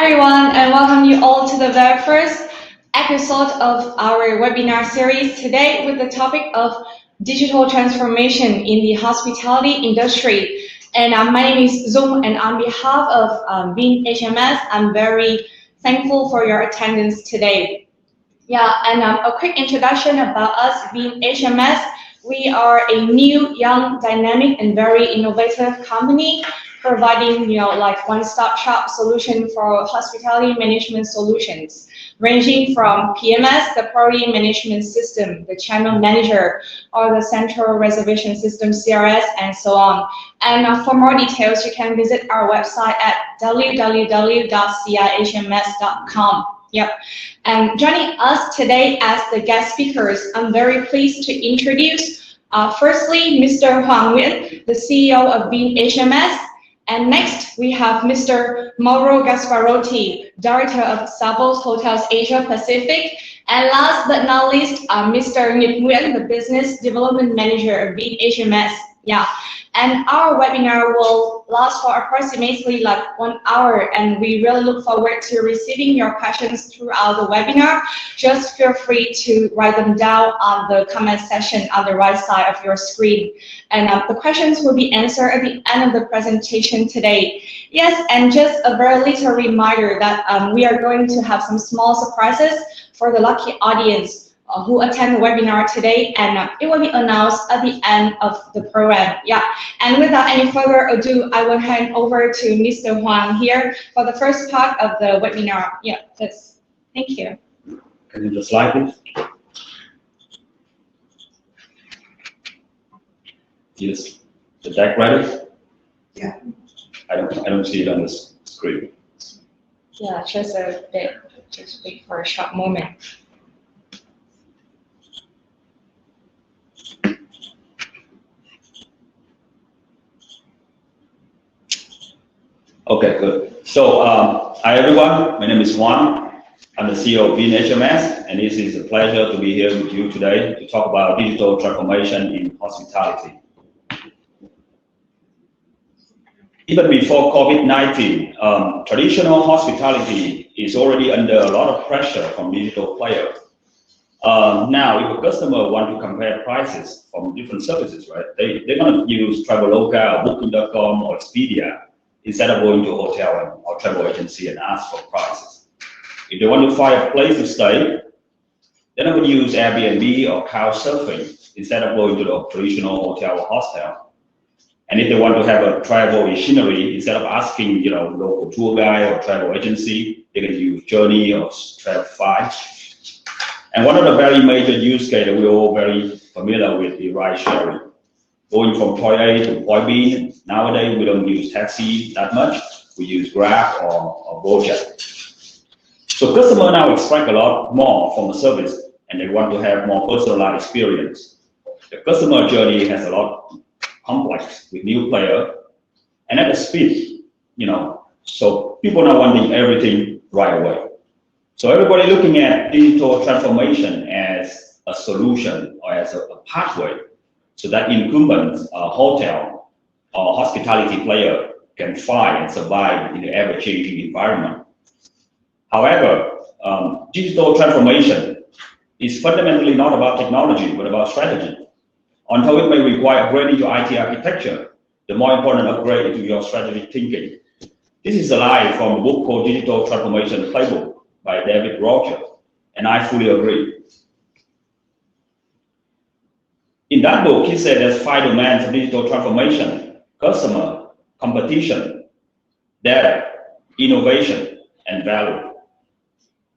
Everyone, and welcome you all to the very first episode of our webinar series today with the topic of digital transformation in the hospitality industry. And my name is Zoom, and on behalf of Bean HMS, I'm very thankful for your attendance today. Yeah, and a quick introduction about us, Bean HMS. We are a new, young, dynamic, and very innovative company providing, like one-stop shop solution for hospitality management solutions, ranging from PMS, the priority management system, the channel manager, or the central reservation system, CRS, and so on. And for more details, you can visit our website at www.cihms.com. Yep. And joining us today as the guest speakers, I'm very pleased to introduce, firstly, Mr. Huang Nguyen, the CEO of Bean HMS. And next, we have Mr. Mauro Gasparotti, Director of Savills Hotels Asia Pacific. And last but not least, Mr. Nhật Nguyen, the Business Development Manager of Bean HMS. Yeah. And our webinar will last for approximately like 1 hour, and we really look forward to receiving your questions throughout the webinar. Just feel free to write them down on the comment section on the right side of your screen. And the questions will be answered at the end of the presentation today. Yes, and just a very little reminder that we are going to have some small surprises for the lucky audience who attend the webinar today, and it will be announced at the end of the program. Yeah, and without any further ado, I will hand over to Mr. Huang here for the first part of the webinar. Yeah, please. Thank you. Can you just slide it? Yes. The deck ready? Yeah. I don't see it on the screen. Yeah, just a bit. Just wait for a short moment. Okay, good. So, hi everyone. My name is Juan. I'm the CEO of Bean HMS, and it is a pleasure to be here with you today to talk about digital transformation in hospitality. Even before COVID-19, traditional hospitality is already under a lot of pressure from digital players. Now, if a customer want to compare prices from different services, right, they're going to use Traveloka, Booking.com, or Expedia, instead of going to a hotel or travel agency and ask for prices. If they want to find a place to stay, they're going to use Airbnb or Couchsurfing instead of going to the traditional hotel or hostel. And if they want to have a travel itinerary, instead of asking, local tour guide or travel agency, they can use Journey or Travelify. And one of the very major use cases we're all very familiar with is ride sharing. Going from point A to point B, nowadays we don't use taxi that much. We use Grab or Gojek. So customers now expect a lot more from the service, and they want to have more personalized experience. The customer journey has a lot complex with new player, and at the speed, so people now wanting everything right away. So everybody looking at digital transformation as a solution or as a pathway, so that incumbent hotel or hospitality player can thrive and survive in the ever-changing environment. However, digital transformation is fundamentally not about technology, but about strategy. Although it may require upgrading your IT architecture, the more important upgrade is to your strategic thinking. This is a line from the book called Digital Transformation Playbook by David Roger, and I fully agree. In that book, he said there's 5 domains of digital transformation: customer, competition, data, innovation, and value.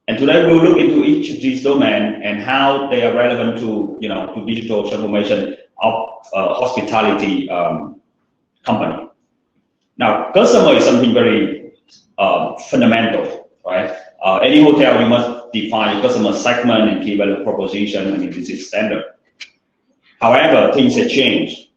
And today we'll look into each of these domains and how they are relevant to, to digital transformation of hospitality company. Now, customer is something very fundamental, right? Any hotel, you must define your customer segment and key value proposition and business standard. However, things have changed.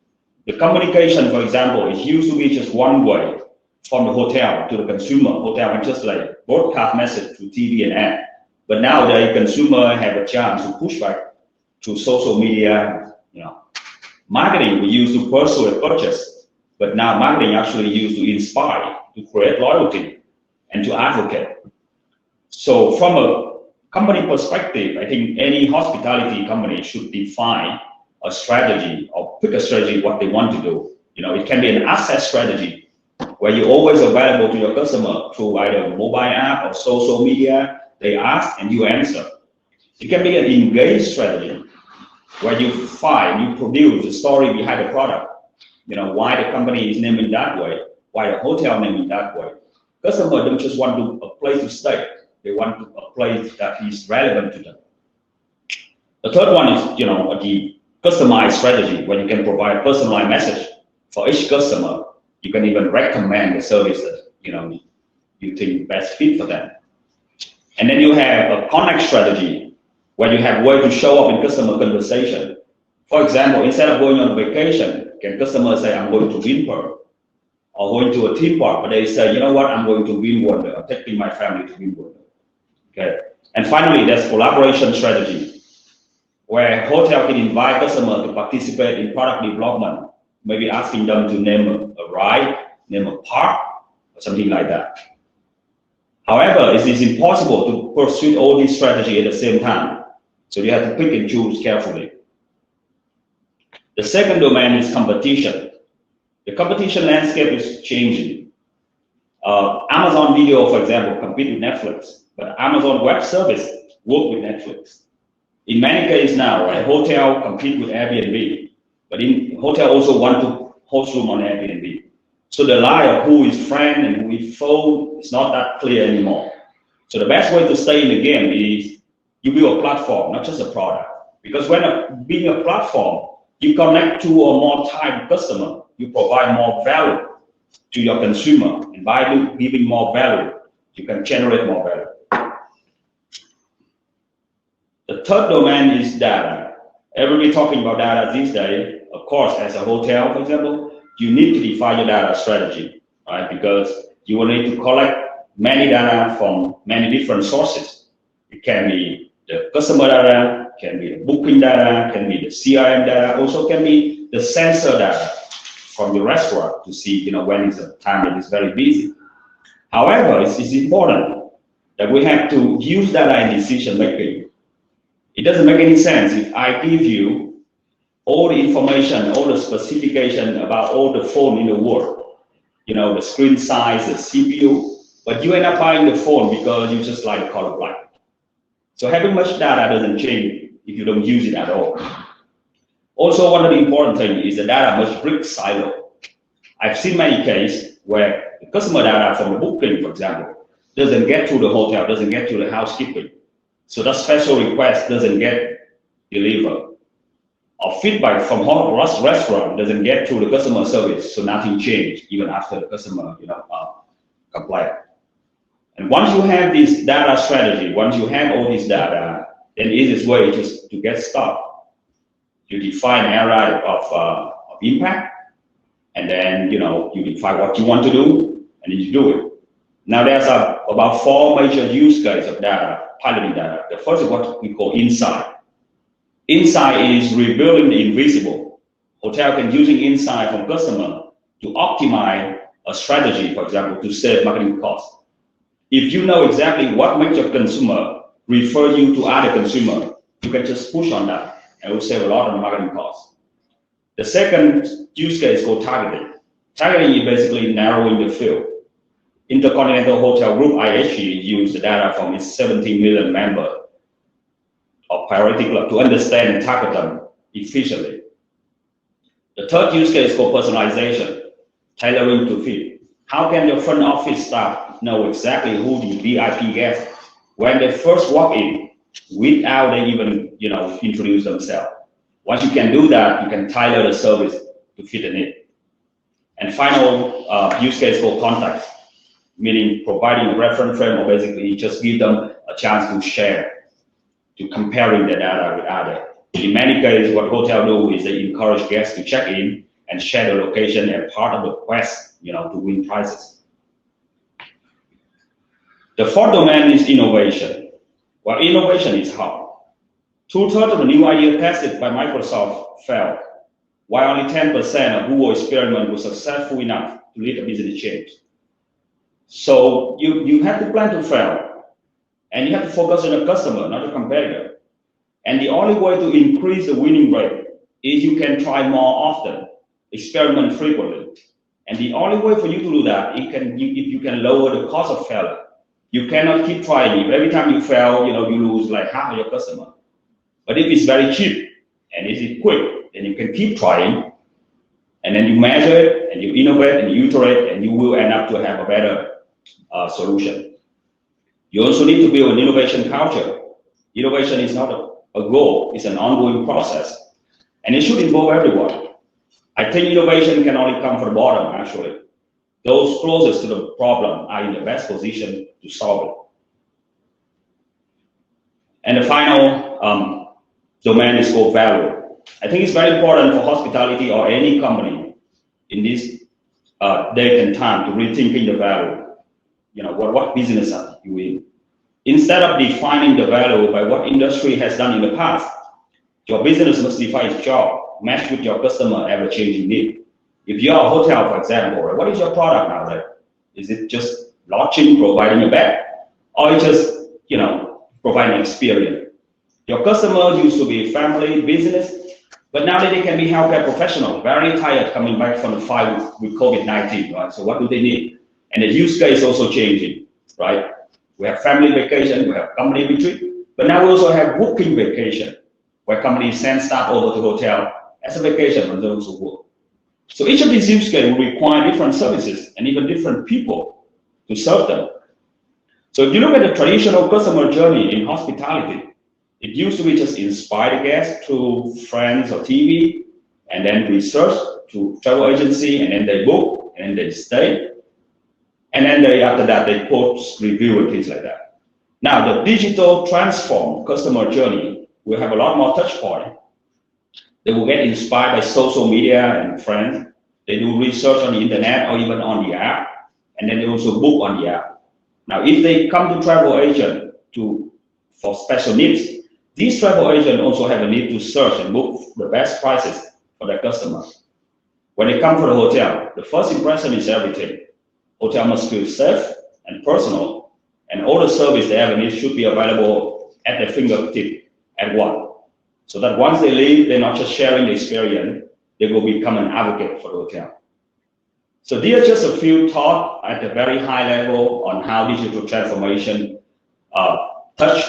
The communication, for example, it used to be just one way from the hotel to the consumer. Hotel can just like broadcast message through TV and ad. But now the consumer have a chance to push back to social media. Marketing we use to persuade purchase, but now marketing actually used to inspire, to create loyalty, and to advocate. So from a company perspective, I think any hospitality company should define a strategy or pick a strategy what they want to do. It can be an asset strategy where you're always available to your customer through either mobile app or social media. They ask and you answer. It can be an engaged strategy where you produce the story behind the product. Why the company is named in that way, why a hotel named in that way. Customers don't just want a place to stay. They want a place that is relevant to them. The third one is, the customized strategy where you can provide a personalized message for each customer. You can even recommend the service that, you think best fit for them. And then you have a connect strategy where you have way to show up in customer conversation. For example, instead of going on vacation, can customers say, I'm going to Winper or going to a theme park, but they say, you know what, I'm going to Winwonder. I'm taking my family to Winwonder. Okay. And finally, there's collaboration strategy where hotel can invite customers to participate in product development, maybe asking them to name a ride, name a park, or something like that. However, it is impossible to pursue all these strategies at the same time. So you have to pick and choose carefully. The second domain is competition. The competition landscape is changing. Amazon Video, for example, compete with Netflix, but Amazon Web Service work with Netflix. In many cases now, right, hotel compete with Airbnb, but in hotel also want to host room on Airbnb. So the line of who is friend and who is foe is not that clear anymore. So the best way to stay in the game is you build a platform, not just a product. Because when being a platform, you connect to a more type customer, you provide more value to your consumer, and by giving more value, you can generate more value. The third domain is data. Everybody talking about data these days. Of course, as a hotel, for example, you need to define your data strategy, right? Because you will need to collect many data from many different sources. It can be the customer data, can be the booking data, can be the CRM data, also can be the sensor data from the restaurant to see, when is the time that is very busy. However, it's important that we have to use data in decision making. It doesn't make any sense if I give you all the information, all the specification about all the phone in the world, the screen size, the CPU, but you end up buying the phone because you just like the color black. So having much data doesn't change if you don't use it at all. Also, one of the important things is the data must break silo. I've seen many cases where the customer data from the booking, for example, doesn't get to the hotel, doesn't get to the housekeeping. So that special request doesn't get delivered. Or feedback from restaurant doesn't get to the customer service, so nothing changed even after the customer, complied. And once you have this data strategy, once you have all this data, then the easiest way is to get started. You define area of impact, and then you define what you want to do, and then you do it. Now there's about 4 major use cases of data, piloting data. The first is what we call insight. Insight is revealing the invisible. Hotel can using insight from customer to optimize a strategy, for example, to save marketing costs. If you know exactly what makes your consumer refer you to other consumer, you can just push on that and it will save a lot of marketing costs. The second use case is called targeting. Targeting is basically narrowing the field. Intercontinental Hotel Group IHG used the data from its 17 million members of Priority Club to understand and target them efficiently. The third use case is called personalization, tailoring to fit. How can your front office staff know exactly who the VIP guest when they first walk in without they even introduce themselves? Once you can do that, you can tailor the service to fit the need. And final use case called context, meaning providing a reference frame or basically just give them a chance to share, to comparing the data with others. In many cases, what hotels do is they encourage guests to check in and share the location as part of the quest, to win prizes. The fourth domain is innovation. Well, innovation is hard. 2/3 of the new ideas tested by Microsoft failed, while only 10% of Google experiment was successful enough to lead a business change. So you have to plan to fail. And you have to focus on the customer, not the competitor. And the only way to increase the winning rate is you can try more often, experiment frequently. And the only way for you to do that, if you can lower the cost of failure. You cannot keep trying. If every time you fail, you lose like half of your customer. But if it's very cheap and it's quick, then you can keep trying, and then you measure it and you innovate and you iterate, and you will end up to have a better solution. You also need to build an innovation culture. Innovation is not a goal, it's an ongoing process, and it should involve everyone. I think innovation can only come from the bottom, actually. Those closest to the problem are in the best position to solve it. And the final domain is called value. I think it's very important for hospitality or any company in this day and time to rethinking the value. What business are you in? Instead of defining the value by what industry has done in the past, your business must define its job, match with your customer ever-changing need. If you're a hotel, for example, what is your product now there? Is it just lodging, providing a bed, or just, providing experience? Your customers used to be family, business, but now they can be healthcare professionals, very tired coming back from the fight with COVID-19, right? So what do they need? And the use case is also changing, right? We have family vacation, we have company retreat, but now we also have booking vacation, where companies send staff over to hotel as a vacation for those who work. So each of these use cases will require different services and even different people to serve them. So if you look at the traditional customer journey in hospitality, it used to be just inspire the guests through friends or TV, and then research to travel agency, and then they book, and then they stay. And then after that, they post review and things like that. Now, the digital transformed customer journey will have a lot more touch point. They will get inspired by social media and friends. They do research on the internet or even on the app, and then they also book on the app. Now, if they come to travel agent for special needs, these travel agents also have a need to search and book the best prices for their customers. When they come to the hotel, the first impression is everything. Hotel must feel safe and personal, and all the service they ever need should be available at their fingertip at once. So that once they leave, they're not just sharing the experience, they will become an advocate for the hotel. So these are just a few thoughts at a very high level on how digital transformation touch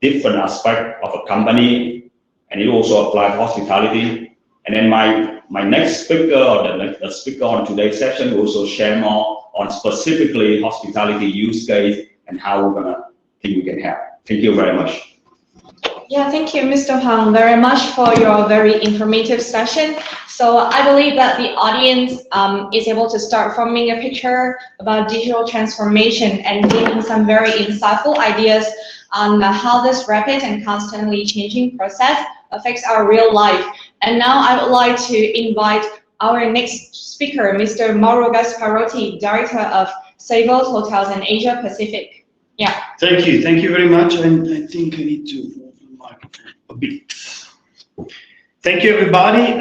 different aspects of a company, and it also applies to hospitality. And then my next speaker, or the speaker on today's session, will also share more on specifically hospitality use case and how we're gonna think we can help. Thank you very much. Yeah, thank you, Mr. Huang, very much for your very informative session. So I believe that the audience is able to start forming a picture about digital transformation and giving some very insightful ideas on how this rapid and constantly changing process affects our real life. And now I would like to invite our next speaker, Mr. Mauro Gasparotti, Director of Savos Hotels in Asia Pacific. Yeah. Thank you very much. And I think I need to move the microphone a bit. Thank you, everybody.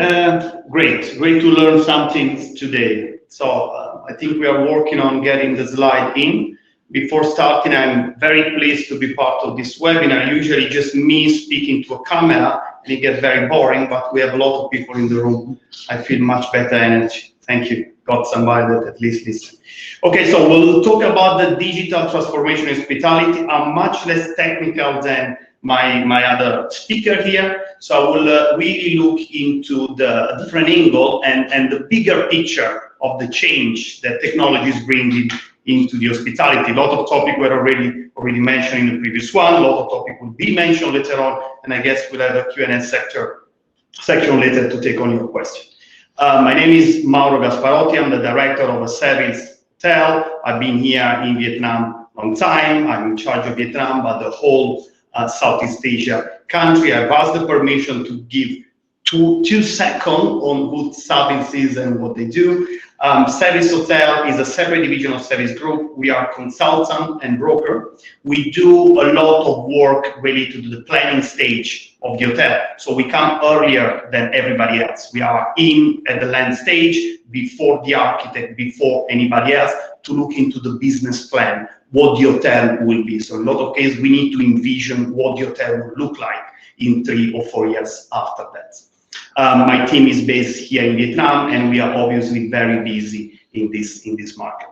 Great to learn something today. So I think we are working on getting the slide in. Before starting, I'm very pleased to be part of this webinar. Usually just me speaking to a camera, and it gets very boring, but we have a lot of people in the room. I feel much better energy. Thank you. Got somebody that at least listen. Okay, so we'll talk about the digital transformation in hospitality. I'm much less technical than my other speaker here. So I will really look into the different angle and the bigger picture of the change that technology is bringing into the hospitality. A lot of topics were already mentioned in the previous one. A lot of topics will be mentioned later on, and I guess we'll have a Q&A section later to take on your questions. My name is Mauro Gasparotti. I'm the director of a Savos hotel. I've been here in Vietnam a long time. I'm in charge of Vietnam, but the whole Southeast Asia country. I've asked the permission to give two seconds on what Savos is and what they do. Savos Hotel is a separate division of Savos Group. We are consultant and broker. We do a lot of work related to the planning stage of the hotel. So we come earlier than everybody else. We are in at the land stage before the architect, before anybody else, to look into the business plan, what the hotel will be. So in a lot of cases, we need to envision what the hotel will look like in 3 or 4 years after that. My team is based here in Vietnam, and we are obviously very busy in this market.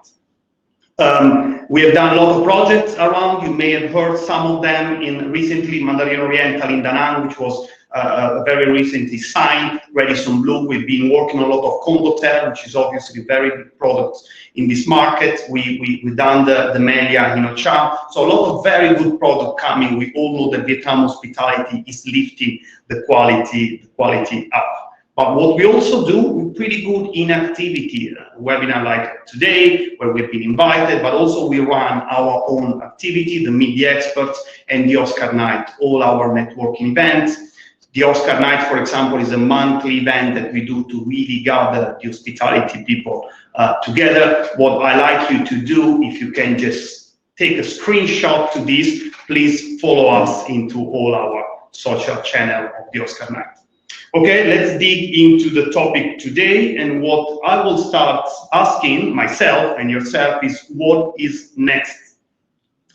We have done a lot of projects around. You may have heard some of them in recently Mandarin Oriental in Da Nang, which was very recently signed. Radisson Blu, we've been working on a lot of Condotel, which is obviously a very big product in this market. We've done the Melia in Ho Chi Minh. So a lot of very good product coming. We all know that Vietnam hospitality is lifting the quality up. But what we also do, we're pretty good in activity, webinar like today, where we've been invited, but also we run our own activity, the Media Experts and the Oscar Night, all our networking events. The Oscar Night, for example, is a monthly event that we do to really gather the hospitality people together. What I like you to do, if you can just take a screenshot to this, please follow us into all our social channel of the Oscar Night. Okay, let's dig into the topic today, and what I will start asking myself and yourself is what is next?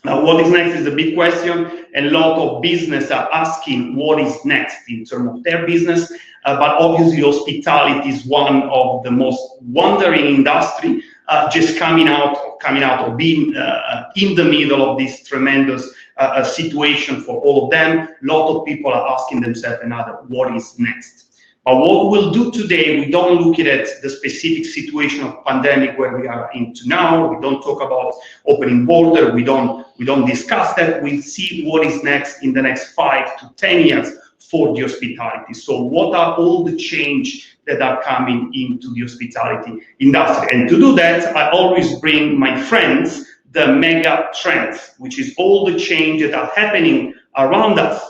Now, what is next is a big question, and a lot of business are asking what is next in terms of their business, but obviously hospitality is one of the most wondering industry, just coming out of being in the middle of this tremendous situation for all of them. A lot of people are asking themselves another, what is next? But what we'll do today, we don't look at the specific situation of pandemic where we are into now. We don't talk about opening border. We don't discuss that. We'll see what is next in the next 5 to 10 years for the hospitality. So what are all the change that are coming into the hospitality industry? And to do that, I always bring my friends, the mega trends, which is all the change that are happening around us,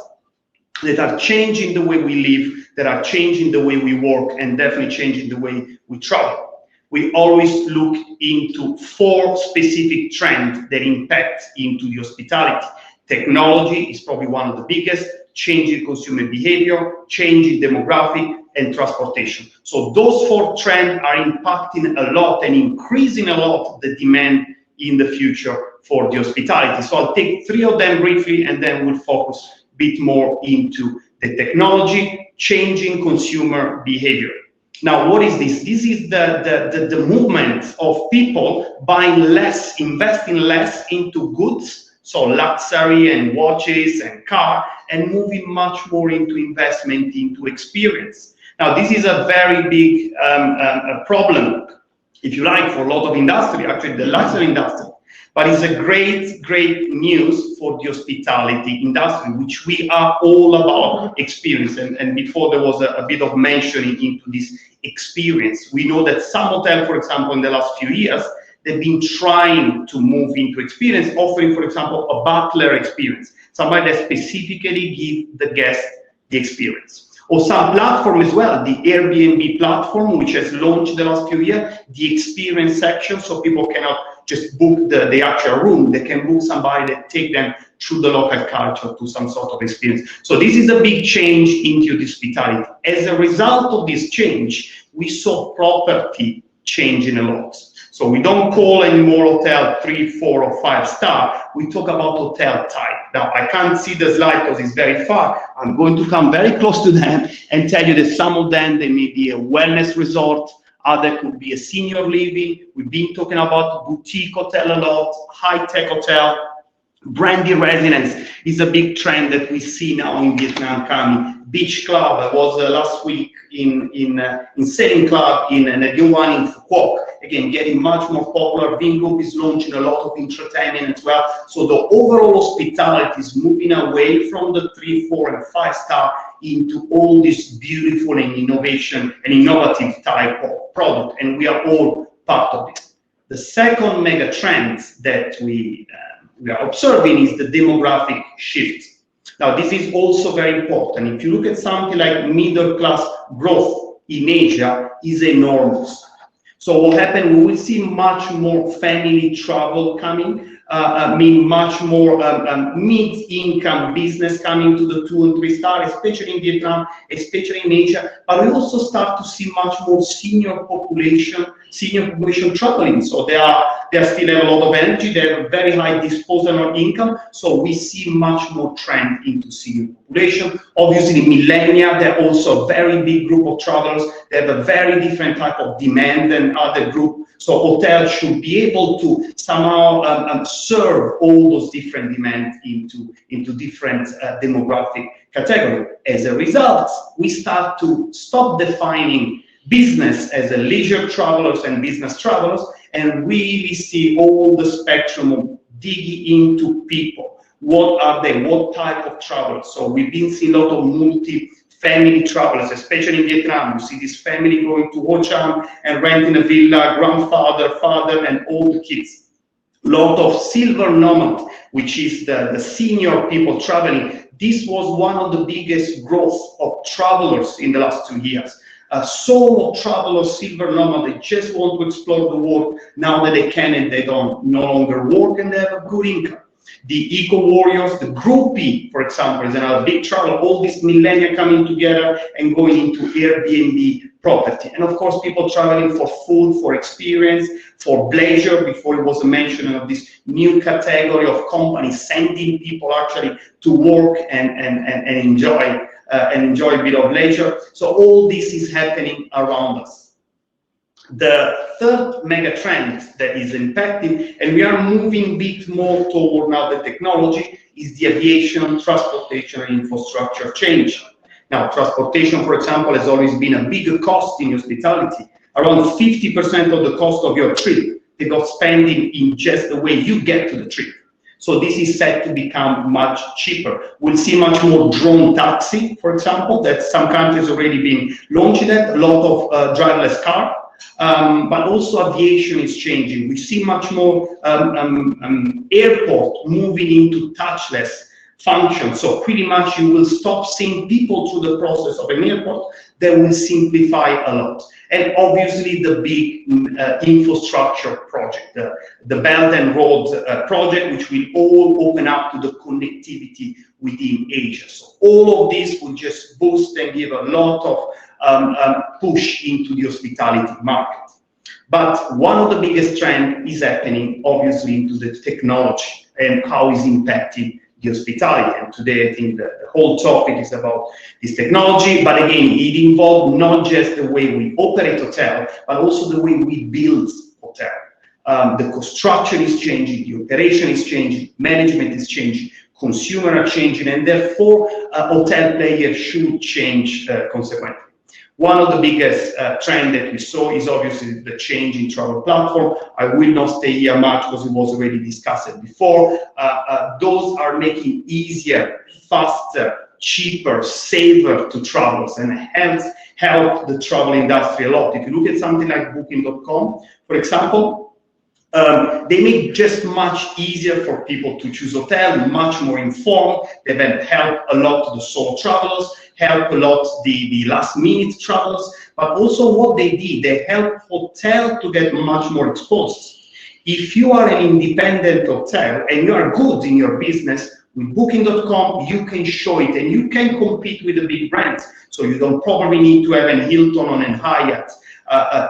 that are changing the way we live, that are changing the way we work, and definitely changing the way we travel. We always look into 4 specific trends that impact into the hospitality. Technology is probably one of the biggest, changing consumer behavior, changing demographic, and transportation. So those 4 trends are impacting a lot and increasing a lot the demand in the future for the hospitality. So I'll take 3 of them briefly, and then we'll focus a bit more into the technology, changing consumer behavior. Now, what is this? This is the movement of people buying less, investing less into goods, so luxury and watches and car, and moving much more into investment into experience. Now, this is a very big problem, if you like, for a lot of industry, actually the luxury industry. But it's a great news for the hospitality industry, which we are all about experience. And before there was a bit of mentioning into this experience. We know that some hotels, for example, in the last few years, they've been trying to move into experience, offering, for example, a butler experience, somebody that specifically gives the guest the experience. Or some platform as well, the Airbnb platform, which has launched the last few years, the experience section, so people cannot just book the actual room, they can book somebody that take them through the local culture to some sort of experience. So this is a big change into the hospitality. As a result of this change, we saw property changing a lot. So we don't call anymore hotel 3, 4, or 5 star. We talk about hotel type. Now, I can't see the slide because it's very far. I'm going to come very close to them and tell you that some of them, they may be a wellness resort, other could be a senior living. We've been talking about boutique hotel a lot, high-tech hotel. Brandy residence is a big trend that we see now in Vietnam coming. Beach club, I was last week in Sailing Club in a new one in Phu Quoc. Again, getting much more popular. Vingroup is launching a lot of entertainment as well. So the overall hospitality is moving away from the 3, 4, and 5 star into all this beautiful and innovation and innovative type of product, and we are all part of it. The second mega trend that we are observing is the demographic shift. Now, this is also very important. If you look at something like middle class growth in Asia is enormous. So what happened, we will see much more family travel coming, much more mid-income business coming to the 2 and 3 star, especially in Vietnam, especially in Asia. But we also start to see much more senior population senior population traveling. So they still have a lot of energy, they have a very high disposable income, so we see much more trend into senior population. Obviously, millennia, they're also a very big group of travelers. They have a very different type of demand than other group. So hotels should be able to somehow serve all those different demands into different demographic categories. As a result, we start to stop defining business as a leisure travelers and business travelers, and really see all the spectrum of digging into people. What are they? What type of travelers? So we've been seeing a lot of multi-family travelers, especially in Vietnam. You see this family going to Ho Chi Minh and renting a villa, grandfather, father, and all the kids. A lot of silver nomad, which is the senior people traveling. This was one of the biggest growth of travelers in the last 2 years. So travelers, silver nomad, they just want to explore the world now that they can, and they don't no longer work, and they have a good income. The eco warriors, the groupie, for example, is another big travel. All these millennia coming together and going into Airbnb property. And of course, people traveling for food, for experience, for pleasure. Before it was a mention of this new category of companies sending people actually to work and enjoy a bit of leisure. So all this is happening around us. The third mega trend that is impacting, and we are moving a bit more toward now the technology, is the aviation, transportation, and infrastructure change. Now, transportation, for example, has always been a bigger cost in hospitality. Around 50% of the cost of your trip, they got spending in just the way you get to the trip. So this is set to become much cheaper. We'll see much more drone taxi, for example, that some countries already been launching that, a lot of driverless car. But also aviation is changing. We see much more airport moving into touchless function. So pretty much you will stop seeing people through the process of an airport. That will simplify a lot. And obviously the big infrastructure project, the Belt and Road project, which will all open up to the connectivity within Asia. So all of this will just boost and give a lot of push into the hospitality market. But one of the biggest trends is happening obviously into the technology and how it's impacting the hospitality. And today I think the whole topic is about this technology, but again, it involves not just the way we operate hotel, but also the way we build hotel. The construction is changing, the operation is changing, management is changing, consumers are changing, and therefore hotel players should change consequently. One of the biggest trends that we saw is obviously the change in travel platform. I will not stay here much because it was already discussed before. Those are making easier, faster, cheaper, safer to travelers, and help the travel industry a lot. If you look at something like Booking.com, for example, they make just much easier for people to choose hotel, much more informed. They then help a lot to the solo travelers, help a lot the last minute travelers, but also what they did, they help hotel to get much more exposed. If you are an independent hotel and you are good in your business, with Booking.com, you can show it and you can compete with the big brands. So you don't probably need to have an Hilton or an Hyatt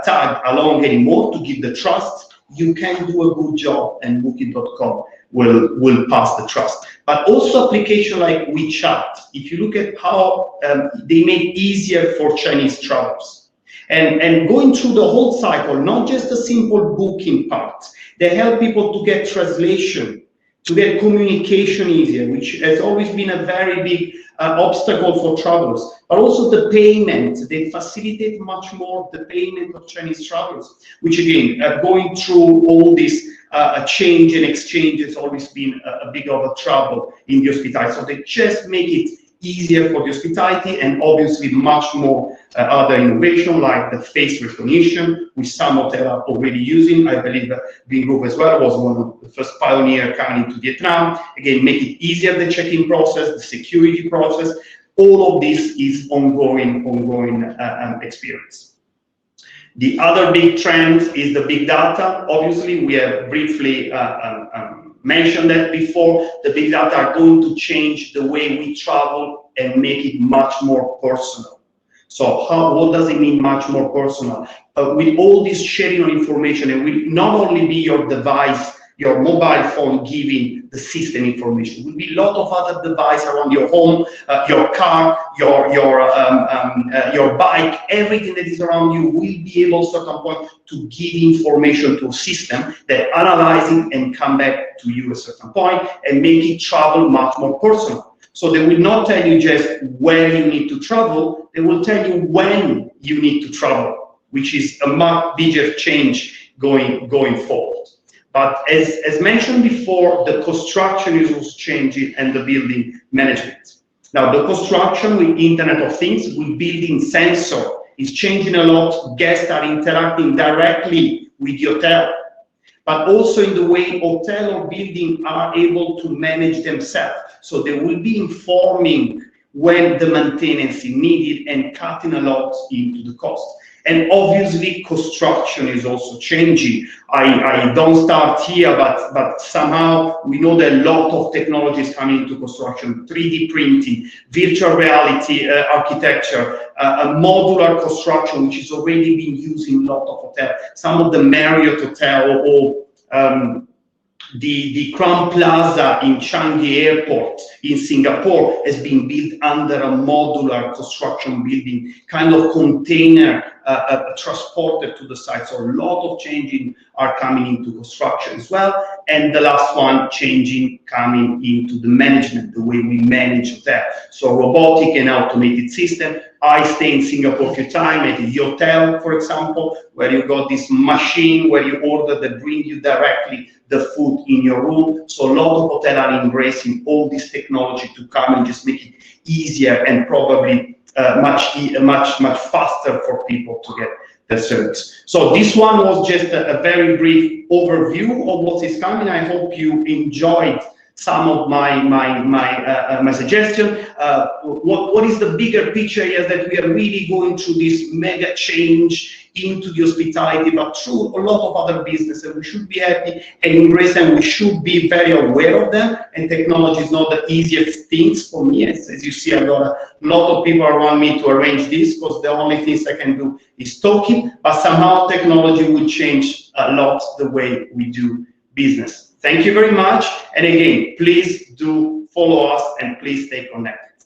tag along anymore to give the trust. You can do a good job and Booking.com will pass the trust. But also application like WeChat, if you look at how they make easier for Chinese travelers. And going through the whole cycle, not just a simple booking part, they help people to get translation, to get communication easier, which has always been a very big obstacle for travelers, but also the payment. They facilitate much more the payment of Chinese travelers, which again, going through all this change and exchange has always been a big of a trouble in the hospitality. So they just make it easier for the hospitality, and obviously much more other innovation like the face recognition, which some hotels are already using. I believe Bing Group as well was one of the first pioneers coming into Vietnam. Again, make it easier, the check-in process, the security process. All of this is ongoing experience. The other big trend is the big data. Obviously, we have briefly mentioned that before. The big data are going to change the way we travel and make it much more personal. So what does it mean much more personal? With all this sharing of information, and will not only be your device, your mobile phone giving the system information, it will be a lot of other devices around your home, your car, your bike, everything that is around you will be able at some point to give information to a system that analyzing and come back to you at a certain point and make it travel much more personal. So they will not tell you just where you need to travel, they will tell you when you need to travel, which is a much bigger change going forward. But as mentioned before, the construction is also changing and the building management. Now the construction with Internet of Things, with building sensor, is changing a lot. Guests are interacting directly with the hotel, but also in the way hotel or building are able to manage themselves. So they will be informing when the maintenance is needed and cutting a lot into the cost. And obviously construction is also changing. I don't start here, but somehow we know that a lot of technologies coming into construction: 3D printing, virtual reality architecture, a modular construction, which is already being used in a lot of hotels. Some of the Marriott Hotel or the Crown Plaza in Changi Airport in Singapore has been built under a modular construction building, kind of container transported to the site. So a lot of changing are coming into construction as well. And the last one, changing coming into the management, the way we manage hotel. So robotic and automated system. I stay in Singapore a few times at the hotel, for example, where you got this machine where you order, they bring you directly the food in your room. So a lot of hotels are embracing all this technology to come and just make it easier and probably much faster for people to get the service. So this one was just a very brief overview of what is coming. I hope you enjoyed some of my suggestion. What is the bigger picture is that we are really going through this mega change into the hospitality, but through a lot of other businesses. We should be happy and embrace them. We should be very aware of them. And technology is not the easiest things for me. As you see, I've got a lot of people around me to arrange this, because the only things I can do is talking. But somehow technology will change a lot the way we do business. Thank you very much. And again, please do follow us and please stay connected.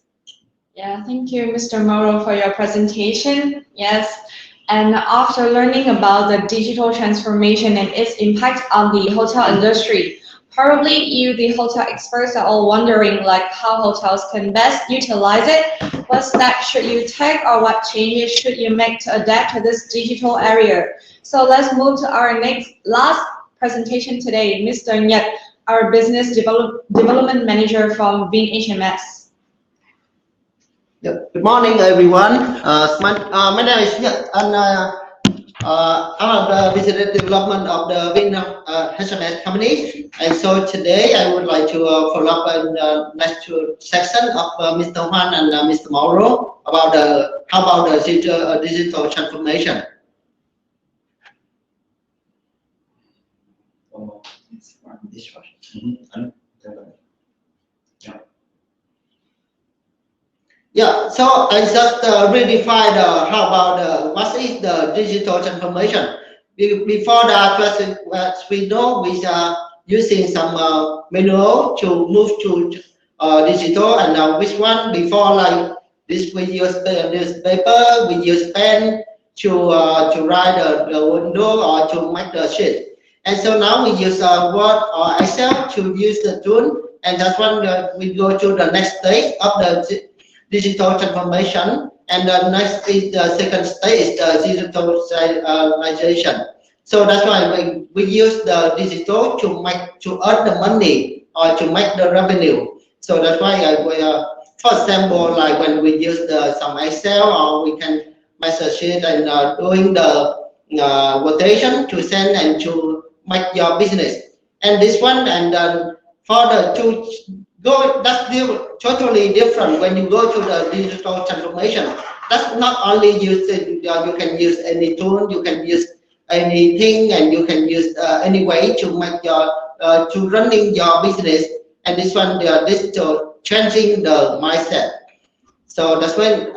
Yeah, thank you, Mr. Mauro, for your presentation. Yes. And after learning about the digital transformation and its impact on the hotel industry, probably you, the hotel experts, are all wondering like how hotels can best utilize it. What steps should you take, or what changes should you make to adapt to this digital area? So let's move to our last presentation today, Mr. Nhật, our business development manager from VinHMS. Good morning, everyone. My name is Nhật, and I'm the business development of the VinHMS company. And so today I would like to follow up in the next section of Mr. Juan and Mr. Mauro about how about the digital transformation. This one. Yeah, so I just redefined how about what is the digital transformation. Before that, as we know, we are using some manual to move to digital, and which one before, like this, we use newspaper, we use pen to write the window or to make the sheet. And so now we use Word or Excel to use the tool, and that's when we go to the next stage of the digital transformation, and the next is the second stage is the digitalization. So that's why we use the digital to earn the money or to make the revenue. So that's why for example, like when we use some Excel, or we can measure sheet and doing the rotation to send and to make your business. And this one, and then for the to go, that's totally different when you go to the digital transformation. That's not only using, you can use any tool, you can use anything, and you can use any way to make your to running your business. And this one, the digital changing the mindset. So that's when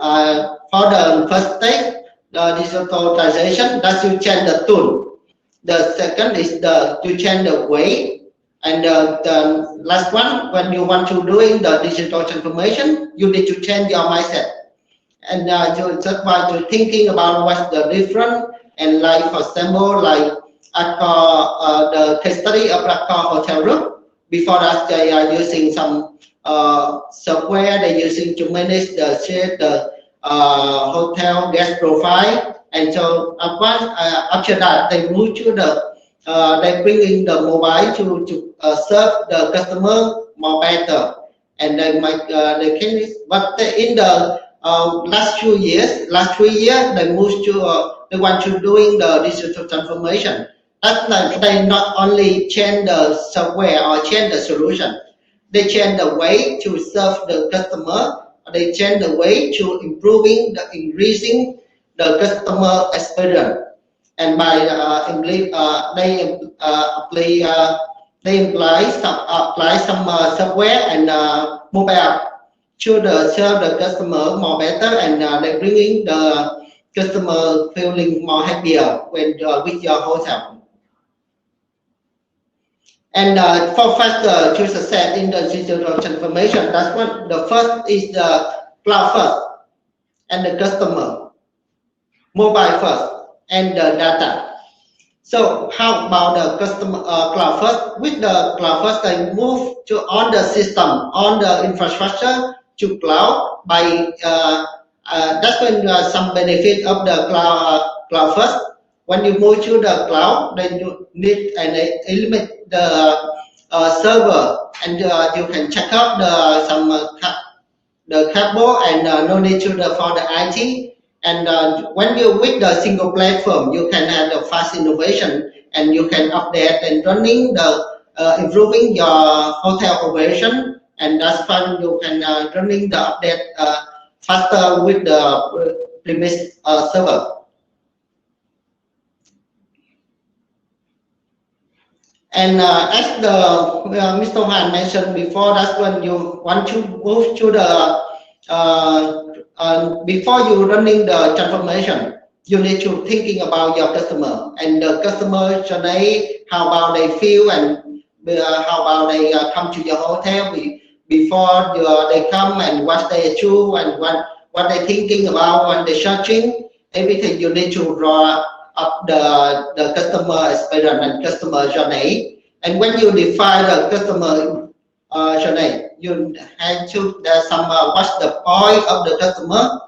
for the first stage, the digitalization, that you change the tool. The second is to change the way, and the last one, when you want to doing the digital transformation, you need to change your mindset, and you just by to thinking about what's the difference. And like for example, like the case study of Accor hotel room. Before that, they are using some software they're using to manage the hotel guest profile, and so after that they move to they bring in the mobile to serve the customer more better, and they might they can. But in the last 3 years, they moved to they want to doing the digital transformation. That's like they not only change the software or change the solution, they change the way to serve the customer. They change the way to increasing the customer experience. And by they apply some software and mobile app to serve the customer more better, and they bringing the customer feeling more happier when with your hotel. And for faster to success in the digital transformation, that's what the first is the cloud first, and the customer, mobile first, and the data. So how about the customer cloud first? With the cloud first, they move to on the system, on the infrastructure to cloud. By that's when some benefit of the cloud first. When you move to the cloud, then you need and eliminate the server, and you can check out the cable, and no need to for the IT. And when you with the single platform, you can have the fast innovation, and you can update and running the improving your hotel operation, and that's when you can running the update faster with the premise server. And as the Mr. Han mentioned before, that's when you want to move to the before you running the transformation, you need to thinking about your customer and the customer journey, how about they feel, and how about they come to your hotel before they come, and what they choose, and what they thinking about when they searching. Everything you need to draw up the customer experience and customer journey. And when you define the customer journey, you have to there's some what's the point of the customer.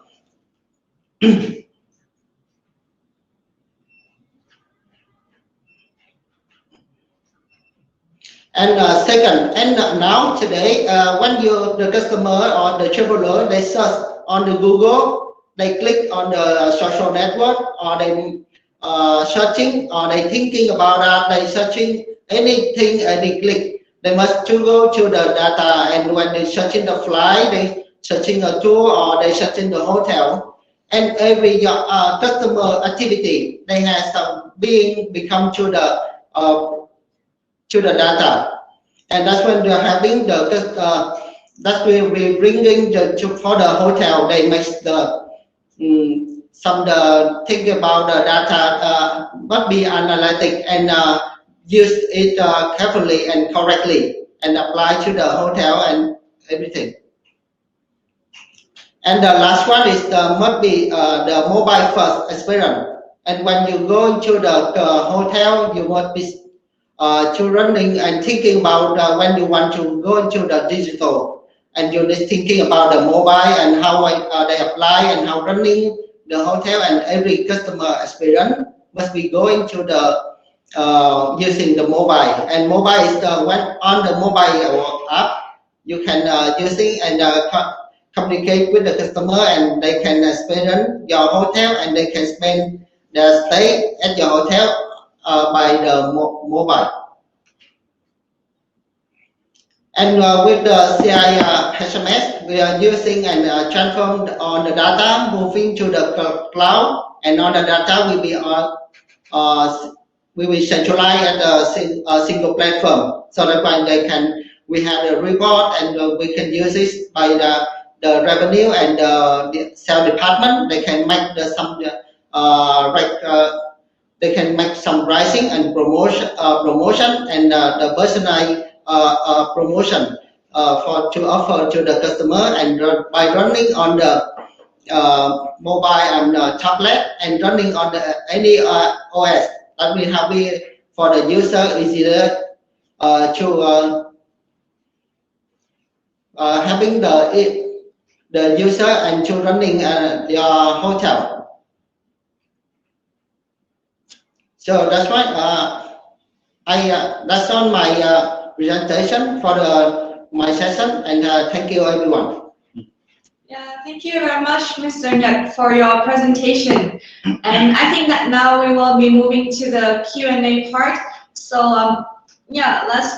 And second, and now today, when the customer or the traveler, they search on the Google, they click on the social network, or they searching, or they thinking about that, they searching anything, any click, they must to go to the data. And when they searching the flight, they searching a tour, or they searching the hotel, and every customer activity, they have some become to the data. And that's when they're having that's where we bringing for the hotel, they make the think about the data, must be analytic, and use it carefully and correctly, and apply to the hotel and everything. And the last one is must be the mobile first experience. And when you go into the hotel, you must be to running and thinking about when you want to go into the digital, and you're thinking about the mobile and how they apply and how running the hotel, and every customer experience must be going to the using the mobile. And mobile is when on the mobile app you can using and communicate with the customer, and they can experience your hotel, and they can spend their stay at your hotel by the mobile. And with the CI HMS, we are using and transform on the data, moving to the cloud, and on the data we will centralize at a single platform, so that when we have a report, and we can use it by the revenue and the sales department. They can make they can make some pricing and promotion and the personalized promotion to offer to the customer, and by running on the mobile and tablet and running on any OS that will help for the user easier to having the user and to running their hotel. So that's why that's on my presentation for my session, and thank you everyone. Yeah, thank you very much, Mr. Nhật, for your presentation. And I think that now we will be moving to the Q&A part. So yeah, let's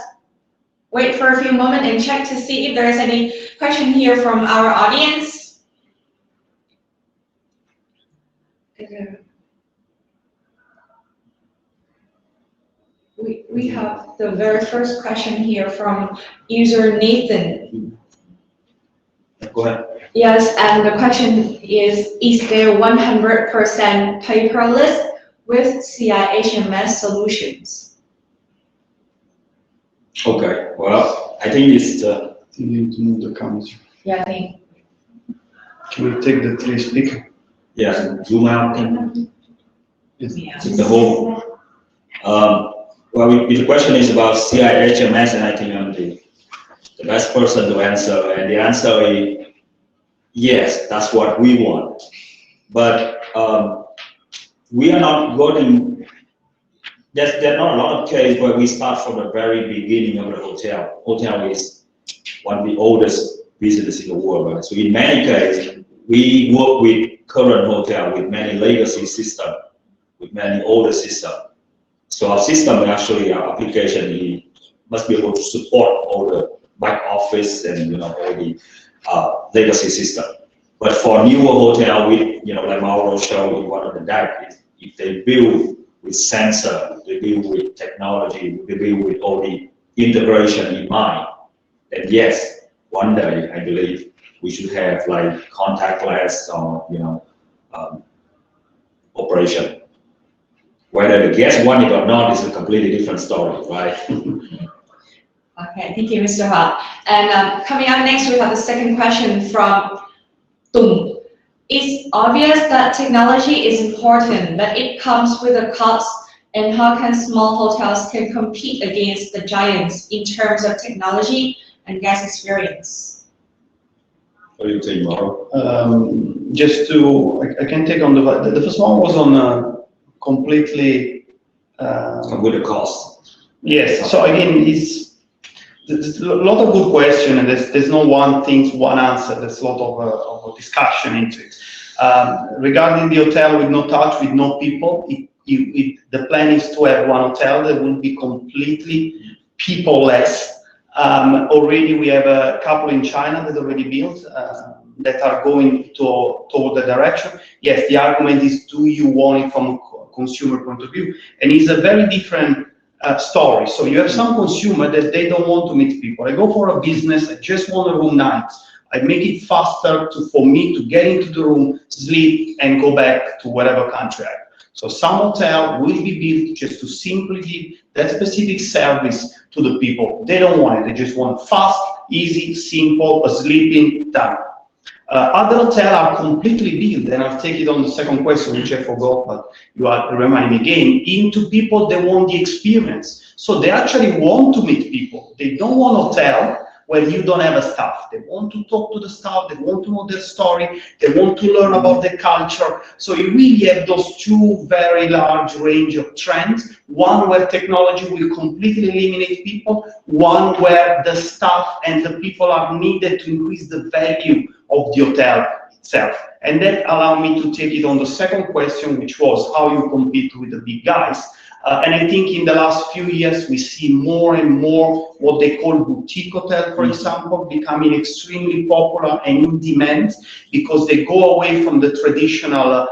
wait for a few moments and check to see if there is any question here from our audience. We have the very first question here from user Nathan. Go ahead. Yes, and the question is there 100% paperless with CIHMS solutions? Okay, well, I think it's the... You need to move the camera. Yeah, I think. Can we take the 3 speaker? Yeah, zoom out. Yeah. The whole... well, if the question is about CIHMS, and I think I'm the best person to answer, and the answer is yes, that's what we want. But we are not going, there are not a lot of cases where we start from the very beginning of the hotel. Hotel is one of the oldest businesses in the world, right? So in many cases, we work with current hotel, with many legacy systems, with many older systems. So our system, actually, our application must be able to support all the back office and all the legacy system. But for newer hotel, like Mauro showed in one of the decks, if they build with sensor, they build with technology, they build with all the integration in mind, then yes, one day I believe we should have like contactless or operation. Whether the guest want it or not is a completely different story, right? Okay, thank you, Mr. Ha. And coming up next, we have the second question from Tung. It's obvious that technology is important, but it comes with a cost. And how can small hotels can compete against the giants in terms of technology and guest experience? What do you think, Mauro? Just I can take on the first one was on completely With the cost. Yes. So again, there's a lot of good questions, and there's no one answer. There's a lot of discussion into it. Regarding the hotel with no touch, with no people, the plan is to have one hotel that will be completely people-less. Already we have a couple in China that already built that are going toward the direction. Yes, the argument is, do you want it from a consumer point of view? And it's a very different story. So you have some consumer that they don't want to meet people. I go for a business, I just want a room night. I make it faster for me to get into the room, sleep, and go back to whatever country I'm. So some hotel will be built just to simply give that specific service to the people. They don't want it. They just want fast, easy, simple, sleeping time. Other hotels are completely built, and I'll take it on the second question, which I forgot, but you are reminding me again, into people that want the experience. So they actually want to meet people. They don't want a hotel where you don't have a staff. They want to talk to the staff, they want to know their story, they want to learn about the culture. So you really have those two very large range of trends. One where technology will completely eliminate people, one where the staff and the people are needed to increase the value of the hotel itself. And that allowed me to take it on the second question, which was how you compete with the big guys. And I think in the last few years, we see more and more what they call boutique hotel, for example, becoming extremely popular and in demand because they go away from the traditional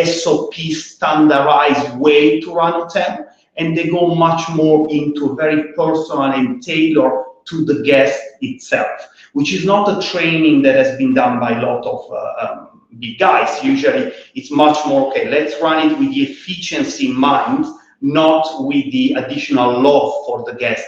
SOP standardized way to run hotel, and they go much more into very personal and tailored to the guest itself. which is not a training that has been done by a lot of big guys. Usually it's much more, okay, let's run it with the efficiency in mind, not with the additional love for the guest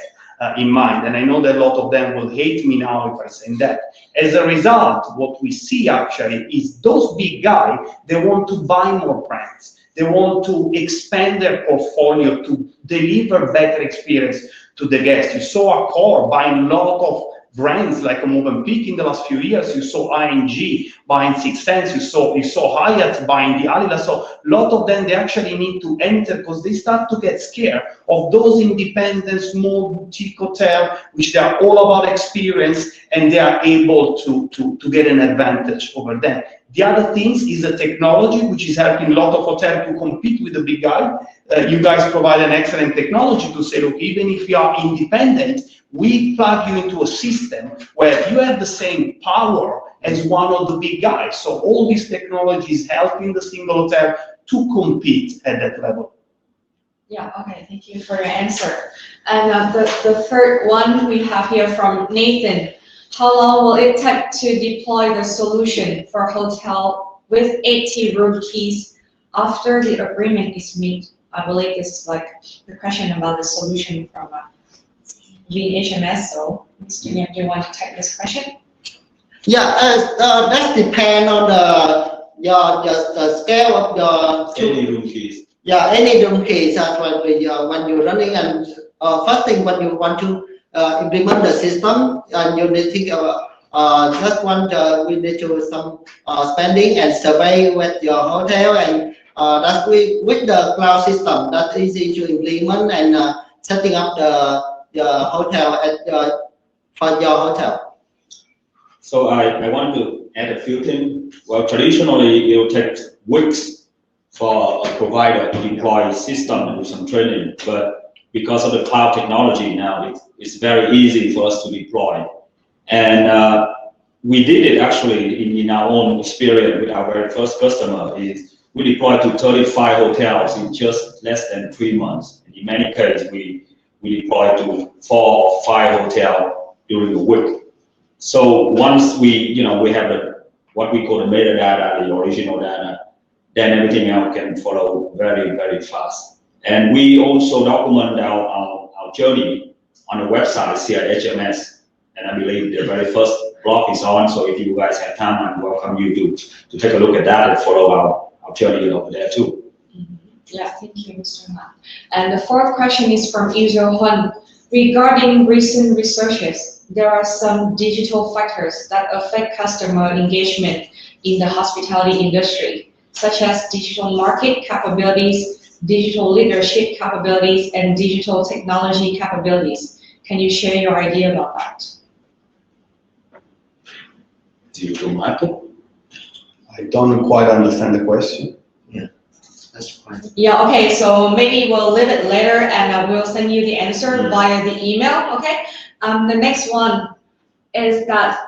in mind. And I know that a lot of them will hate me now if I say that. As a result, what we see actually is those big guys, they want to buy more brands. They want to expand their portfolio to deliver better experience to the guests. You saw Accor buying a lot of brands like a Movenpick in the last few years. You saw ING buying Six Sense. You saw Hyatt buying the Alila. So a lot of them, they actually need to enter because they start to get scared of those independent small boutique hotel, which they are all about experience, and they are able to get an advantage over them. The other things is the technology, which is helping a lot of hotels to compete with the big guy. You guys provide an excellent technology to say, look, even if you are independent, we plug you into a system where you have the same power as one of the big guys. So all these technologies helping the single hotel to compete at that level. Yeah, okay, thank you for your answer. And the third one we have here from Nathan. How long will it take to deploy the solution for hotel with 80 room keys after the agreement is made? I believe this is like the question about the solution from VHMS. So, Mr. Yam, do you want to take this question? Yeah, that depends on the scale of your Any room keys. Yeah, any room keys. That's why when you're running, and first thing when you want to implement the system, and you need to think just we need to do some spending and survey with your hotel, and that's with the cloud system. That's easy to implement and setting up the hotel for your hotel. So I want to add a few things. Well, traditionally, it will take weeks for a provider to deploy a system and do some training, but because of the cloud technology now, it's very easy for us to deploy. And we did it actually in our own experience with our very first customer. We deployed to 35 hotels in just less than 3 months. And in many cases, we deployed to 4 or 5 hotels during a week. So once we have what we call the metadata, the original data, then everything else can follow very, very fast. And we also document our journey on the website, CIHMS, and I believe the very first blog is on, so if you guys have time, I welcome you to take a look at that and follow our journey over there too. Yeah, thank you, Mr. Han. And the fourth question is from Izo Huan. Regarding recent researches, there are some digital factors that affect customer engagement in the hospitality industry, such as digital market capabilities, digital leadership capabilities, and digital technology capabilities. Can you share your idea about that? Digital market? I don't quite understand the question. Yeah, that's fine. Yeah, okay, so maybe we'll leave it later and we'll send you the answer via the email, okay? The next one is that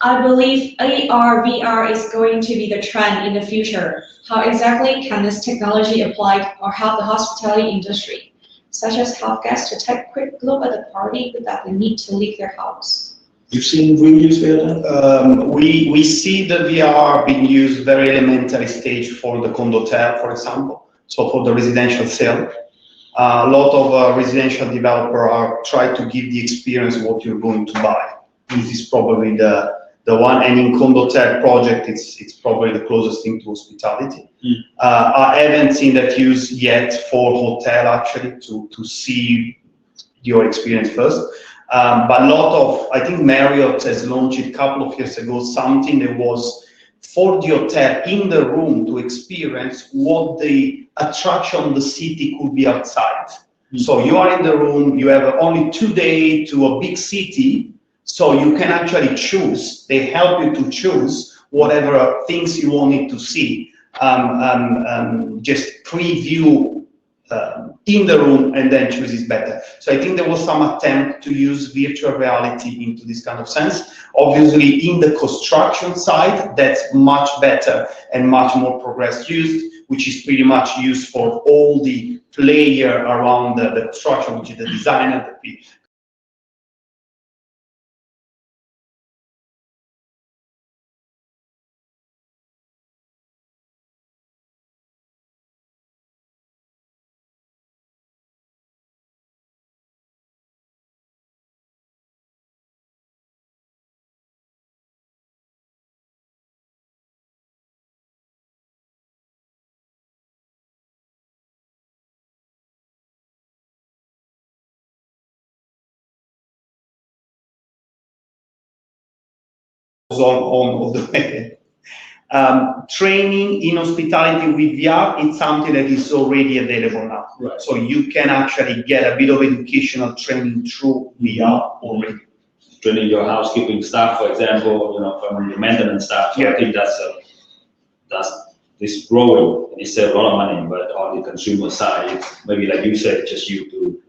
I believe AR, VR is going to be the trend in the future. How exactly can this technology apply or help the hospitality industry, such as help guests to take a quick look at the party without the need to leave their house? You've seen reviews for that? We see the VR being used very elementary stage for the condo hotel, for example. So for the residential sale, a lot of residential developers are trying to give the experience of what you're going to buy. This is probably the one, and in condo hotel project, it's probably the closest thing to hospitality. I haven't seen that used yet for hotel actually to see your experience first. But a lot of, I think Marriott has launched a couple of years ago something that was for the hotel in the room to experience what the attraction of the city could be outside. So you are in the room, you have only 2 days to a big city, so you can actually choose. They help you to choose whatever things you wanted to see. Just preview in the room and then choose is better. So I think there was some attempt to use virtual reality into this kind of sense. Obviously, in the construction side, that's much better and much more progressed used, which is pretty much used for all the player around the construction, which is the designer, the on the way. Training in hospitality with VR, it's something that is already available now. Right. So you can actually get a bit of educational training through VR already. Training your housekeeping staff, for example, from the maintenance staff. So Yeah. I think that's this growing. And it saves a lot of money, but on the consumer side, it's maybe like you said, just you to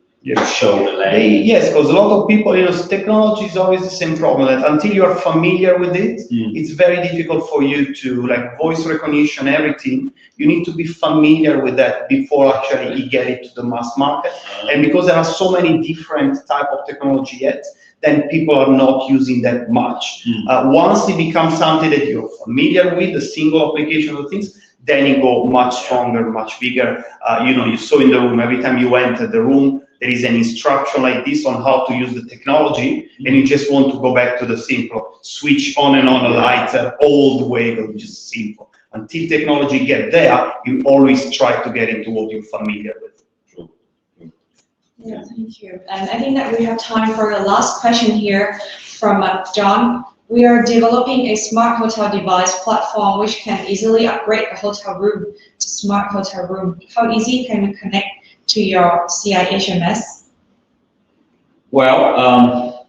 show the lane. Yes, because a lot of people, technology is always the same problem. That until you are familiar with it, it's very difficult for you to, like voice recognition, everything. You need to be familiar with that before actually you get it to the mass market. And because there are so many different type of technology yet, then people are not using that much. Once it becomes something that you're familiar with, a single application of things, then you go much stronger, much bigger. You saw in the room, every time you enter the room, there is an instruction like this on how to use the technology, and you just want to go back to the simple, switch on and on a light, old way of just simple. Until technology get there, you always try to get into what you're familiar with. Yeah, thank you. And I think that we have time for the last question here from John. We are developing a smart hotel device platform which can easily upgrade a hotel room to smart hotel room. How easy can you connect to your CI-HMS? Well,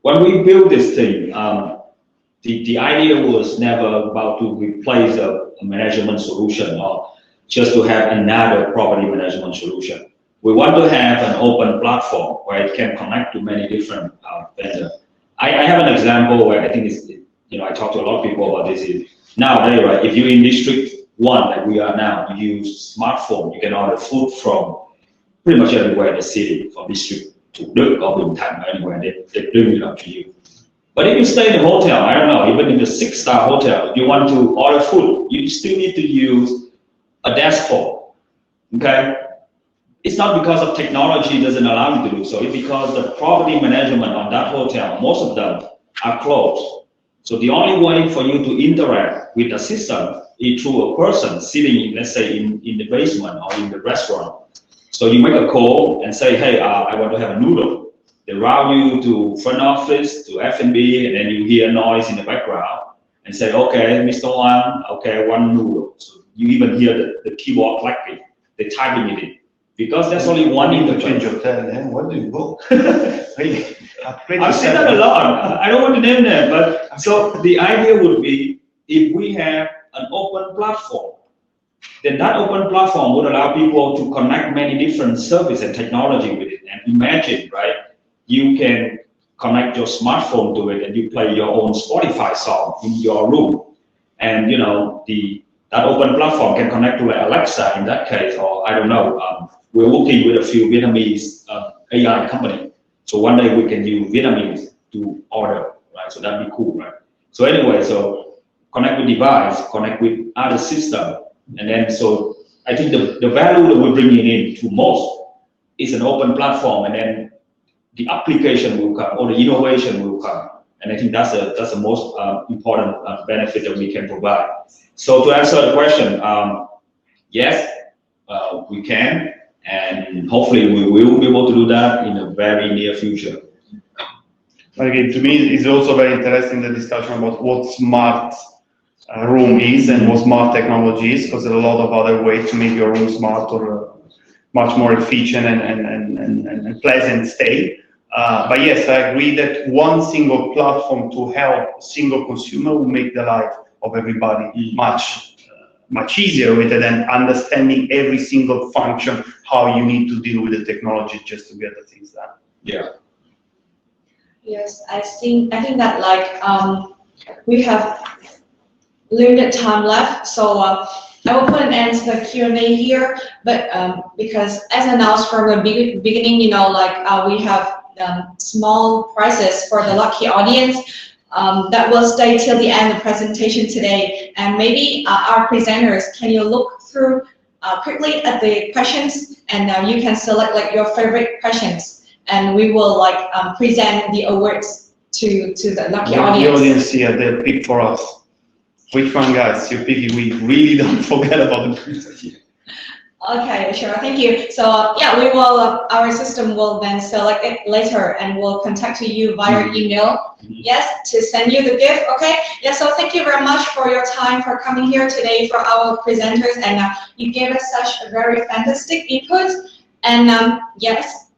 when we built this thing, the idea was never about to replace a management solution or just to have another property management solution. We want to have an open platform where it can connect to many different vendors. I have an example where I think it's, I talk to a lot of people about this. Nowadays, right, if you're in District 1, like we are now, you use smartphone, you can order food from pretty much everywhere in the city, from District to Đức or Bình anywhere, they bring it up to you. But if you stay in a hotel, I don't know, even in the 6-star hotel, if you want to order food, you still need to use a desk phone, okay? It's not because of technology doesn't allow you to do so. It's because the property management on that hotel, most of them are closed. So the only way for you to interact with the system is through a person sitting, let's say, in the basement or in the restaurant. So you make a call and say, hey, I want to have a noodle. They route you to front office, to F&B, and then you hear noise in the background and say, okay, Mr. One, okay, one noodle. So you even hear the keyboard clicking, they're typing it in. Because there's only one interchange. Hotel, then where do you go? I've seen that a lot. I don't want to name them, but so the idea would be if we have an open platform, then that open platform would allow people to connect many different services and technology with it. And imagine, right, you can connect your smartphone to it and you play your own Spotify song in your room. And that open platform can connect to like Alexa in that case, or I don't know. We're working with a few Vietnamese AI company. So one day we can use Vietnamese to order, right? So that'd be cool, right? So anyway, so connect with device, connect with other system. And then, so I think the value that we're bringing in to most is an open platform, and then the application will come, or the innovation will come. And I think that's the most important benefit that we can provide. So to answer the question, yes, we can. And hopefully we will be able to do that in a very near future. Again, to me, it's also very interesting the discussion about what smart room is and what smart technology is, because there are a lot of other ways to make your room smart or much more efficient and pleasant stay. But yes, I agree that one single platform to help a single consumer will make the life of everybody much easier with it, and understanding every single function, how you need to deal with the technology just to get the things done. Yeah. Yes, I think that we have limited time left, so I will put an end to the Q&A here. But because as announced from the beginning, we have small prizes for the lucky audience. That will stay till the end of the presentation today. And maybe our presenters, can you look through quickly at the questions, and you can select your favorite questions, and we will present the awards to the lucky audience. The audience here, they'll pick for us. Which one, guys? You're picking. We really don't forget about the present here. Okay, sure. Thank you. So yeah, we will. Our system will then select it later, and will contact you via email. Yes, to send you the gift. Okay. Yeah. So thank you very much for your time for coming here today for our presenters, and you gave us such a very fantastic input. And yes,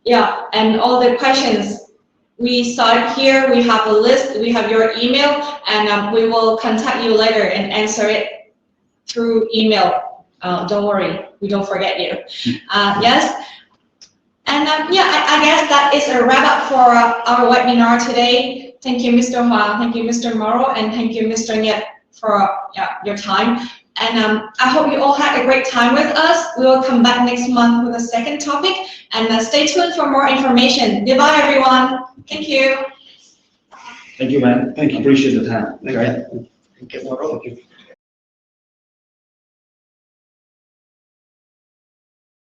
yeah, and all the questions we saw it here. We have a list. We have your email, and we will contact you later and answer it through email. Don't worry, we don't forget you. Yes, and yeah, I guess that is a wrap up for our webinar today. Thank you, Mr. Huang. Thank you, Mr. Morrow, and thank you, Mr. Nyet, for your time. And I hope you all had a great time with us. We will come back next month with a second topic, and stay tuned for more information. Goodbye, everyone. Thank you. Thank you, man. Thank you. Appreciate the time. Thank you. Thank you.